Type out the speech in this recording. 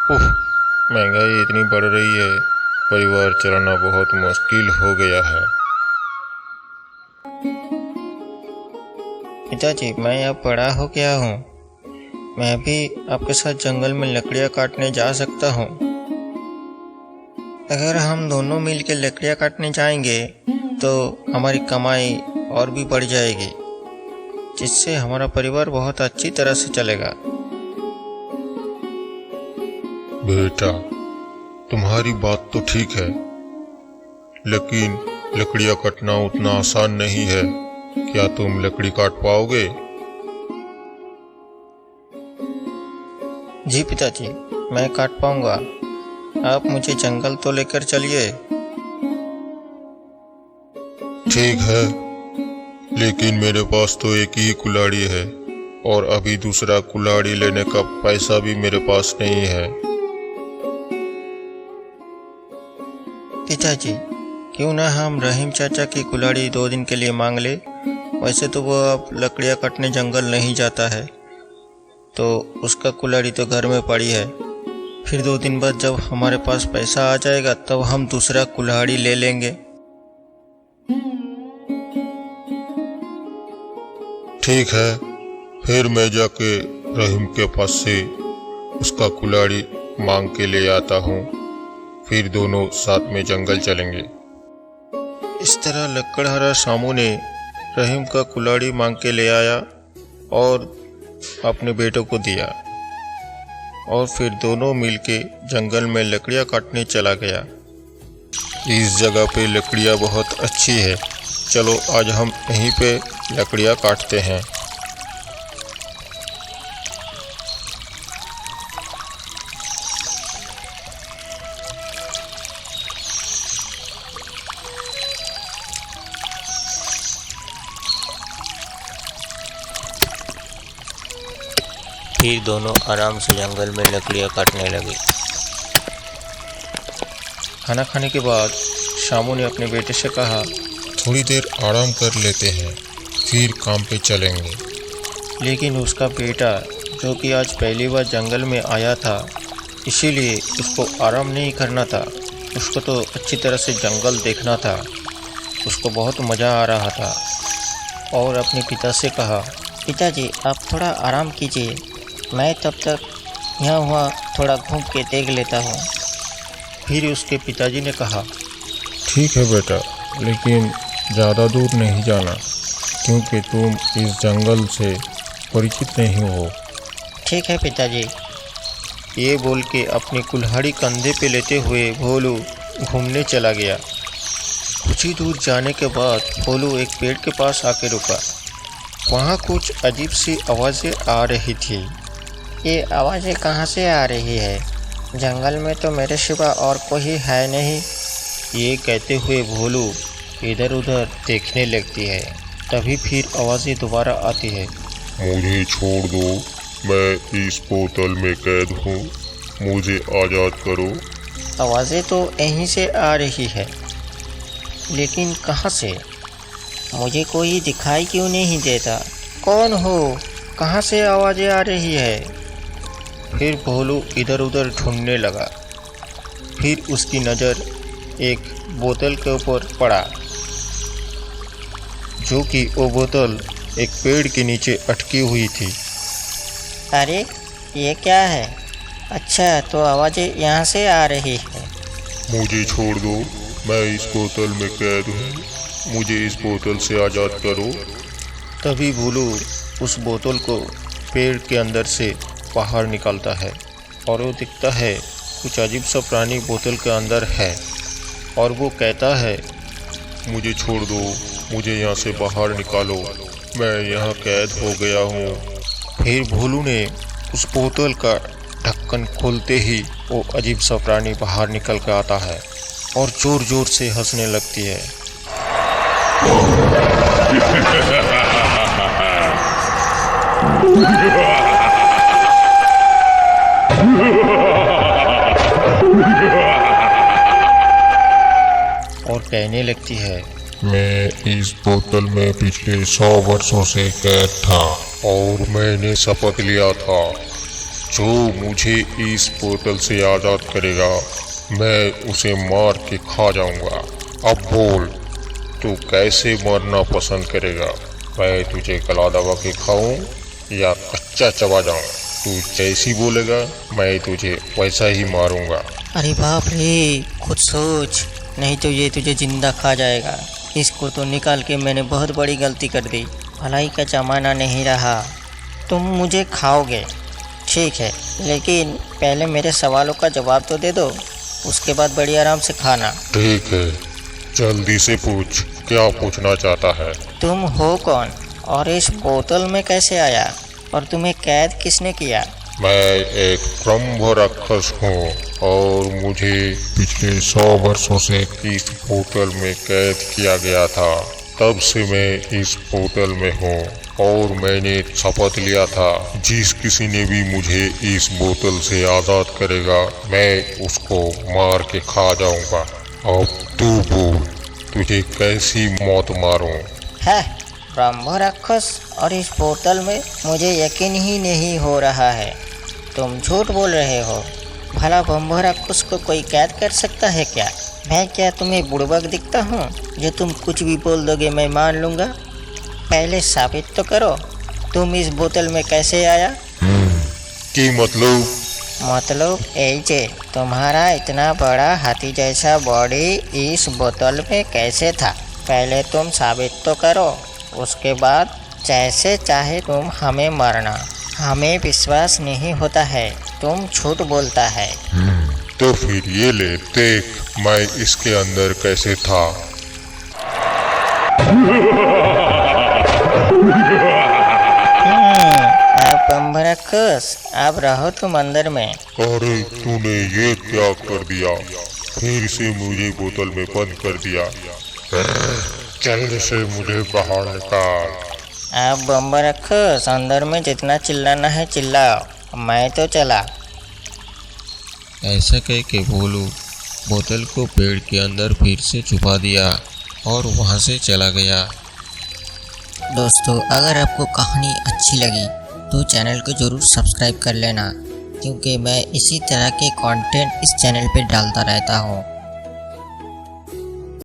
उफ, महंगाई इतनी बढ़ रही है, परिवार चलाना बहुत मुश्किल हो गया है। पिताजी, मैं अब बड़ा हो गया हूँ। मैं भी आपके साथ जंगल में लकड़ियाँ काटने जा सकता हूँ। अगर हम दोनों मिलकर लकड़ियाँ काटने जाएंगे तो हमारी कमाई और भी बढ़ जाएगी, जिससे हमारा परिवार बहुत अच्छी तरह से चलेगा। बेटा, तुम्हारी बात तो ठीक है, लेकिन लकड़ियाँ काटना उतना आसान नहीं है। क्या तुम लकड़ी काट पाओगे? जी पिताजी, मैं काट पाऊंगा। आप मुझे जंगल तो लेकर चलिए। ठीक है, लेकिन मेरे पास तो एक ही कुल्हाड़ी है और अभी दूसरा कुल्हाड़ी लेने का पैसा भी मेरे पास नहीं है। पिताजी, क्यों ना हम रहीम चाचा की कुल्हाड़ी 2 दिन के लिए मांग ले। वैसे तो वो अब लकड़ियाँ काटने जंगल नहीं जाता है, तो उसका कुल्हाड़ी तो घर में पड़ी है। फिर 2 दिन बाद जब हमारे पास पैसा आ जाएगा तब हम दूसरा कुल्हाड़ी ले लेंगे। ठीक है, फिर मैं जाके रहीम के पास से उसका कुल्हाड़ी मांग के ले आता हूँ। फिर दोनों साथ में जंगल चलेंगे। इस तरह लकड़हारा शामू ने रहीम का कुल्हाड़ी मांग के ले आया और अपने बेटों को दिया, और फिर दोनों मिलके जंगल में लकड़ियाँ काटने चला गया। इस जगह पे लकड़ियाँ बहुत अच्छी है, चलो आज हम यहीं पे लकड़ियाँ काटते हैं। फिर दोनों आराम से जंगल में लकड़ियाँ काटने लगे। खाना खाने के बाद शामू ने अपने बेटे से कहा, थोड़ी देर आराम कर लेते हैं, फिर काम पे चलेंगे। लेकिन उसका बेटा, जो कि आज पहली बार जंगल में आया था, इसीलिए उसको आराम नहीं करना था। उसको तो अच्छी तरह से जंगल देखना था। उसको बहुत मज़ा आ रहा था और अपने पिता से कहा, पिताजी आप थोड़ा आराम कीजिए, मैं तब तक यहाँ वहाँ थोड़ा घूम के देख लेता हूँ। फिर उसके पिताजी ने कहा, ठीक है बेटा, लेकिन ज़्यादा दूर नहीं जाना, क्योंकि तुम इस जंगल से परिचित नहीं हो। ठीक है पिताजी। ये बोल के अपनी कुल्हाड़ी कंधे पे लेते हुए भोलू घूमने चला गया। कुछ ही दूर जाने के बाद भोलू एक पेड़ के पास आके रुका। वहाँ कुछ अजीब सी आवाज़ें आ रही थी। ये आवाज़ें कहाँ से आ रही है? जंगल में तो मेरे सिवा और कोई है नहीं। ये कहते हुए भोलू इधर उधर देखने लगती है। तभी फिर आवाज़ें दोबारा आती है, मुझे छोड़ दो, मैं इस बोतल में कैद हूँ, मुझे आज़ाद करो। आवाज़ें तो यहीं से आ रही है, लेकिन कहाँ से? मुझे कोई दिखाई क्यों नहीं देता? कौन हो? कहाँ से आवाज़ें आ रही है? फिर भोलू इधर उधर ढूंढने लगा। फिर उसकी नज़र एक बोतल के ऊपर पड़ा, जो कि वो बोतल एक पेड़ के नीचे अटकी हुई थी। अरे ये क्या है? अच्छा, तो आवाज़ें यहाँ से आ रही है। मुझे छोड़ दो, मैं इस बोतल में कैद हूँ, मुझे इस बोतल से आज़ाद करो। तभी भोलू उस बोतल को पेड़ के अंदर से बाहर निकालता है और वो दिखता है कुछ अजीब सा प्राणी बोतल के अंदर है, और वो कहता है, मुझे छोड़ दो, मुझे यहाँ से बाहर निकालो, मैं यहाँ कैद हो गया हूँ। फिर भोलू ने उस बोतल का ढक्कन खोलते ही वो अजीब सा प्राणी बाहर निकल कर आता है और जोर जोर से हंसने लगती है। और कहने लगती है, मैं इस बोतल में पिछले 100 वर्षों से कैद था और मैंने शपथ लिया था, जो मुझे इस बोतल से आज़ाद करेगा मैं उसे मार के खा जाऊंगा। अब बोल, तू कैसे मरना पसंद करेगा? मैं तुझे गला दबा के खाऊं या कच्चा चबा जाऊं? तू जैसी बोलेगा मैं तुझे वैसा ही मारूंगा। अरे बाप रे, खुद सोच, नहीं तो ये तुझे जिंदा खा जाएगा। इसको तो निकाल के मैंने बहुत बड़ी गलती कर दी। भलाई का जमाना नहीं रहा, तुम मुझे खाओगे ठीक है, लेकिन पहले मेरे सवालों का जवाब तो दे दो, उसके बाद बड़ी आराम से खाना। ठीक है, जल्दी से पूछ, क्या पूछना चाहता है? तुम हो कौन और इस बोतल में कैसे आया और तुम्हें कैद किसने किया? मैं एक ब्रह्म राक्षस हूँ और मुझे पिछले 100 वर्षों से इस बोतल में कैद किया गया था। तब से मैं इस बोतल में हूँ और मैंने शपथ लिया था जिस किसी ने भी मुझे इस बोतल से आज़ाद करेगा मैं उसको मार के खा जाऊंगा। अब तू बोल, तुझे कैसी मौत मारूं? है ब्रह्म राक्षस और इस बोतल में? मुझे यकीन ही नहीं हो रहा है, तुम झूठ बोल रहे हो। भला ब्रह्म राक्षस को कोई कैद कर सकता है क्या? मैं क्या तुम्हें बुड़बक दिखता हूँ जो तुम कुछ भी बोल दोगे मैं मान लूँगा? पहले साबित तो करो, तुम इस बोतल में कैसे आया? की मतलब ऐसे तुम्हारा इतना बड़ा हाथी जैसा बॉडी इस बोतल में कैसे था? पहले तुम साबित तो करो, उसके बाद जैसे चाहे तुम हमें मारना। हमें विश्वास नहीं होता है, तुम झूठ बोलता है। तो फिर ये ले देख, मैं इसके अंदर कैसे था। आप ब्रह्म राक्षस, आप रहो तुम अंदर में। अरे तूने ये क्या कर दिया? फिर से मुझे बोतल में बंद कर दिया। जल्द से मुझे बाहर निकाल। आप ब्रह्म राक्षस, अंदर में जितना चिल्लाना है चिल्लाओ, मैं तो चला। ऐसा कह के भोलू बोतल को पेड़ के अंदर फिर से छुपा दिया और वहाँ से चला गया। दोस्तों, अगर आपको कहानी अच्छी लगी तो चैनल को ज़रूर सब्सक्राइब कर लेना, क्योंकि मैं इसी तरह के कंटेंट इस चैनल पे डालता रहता हूँ।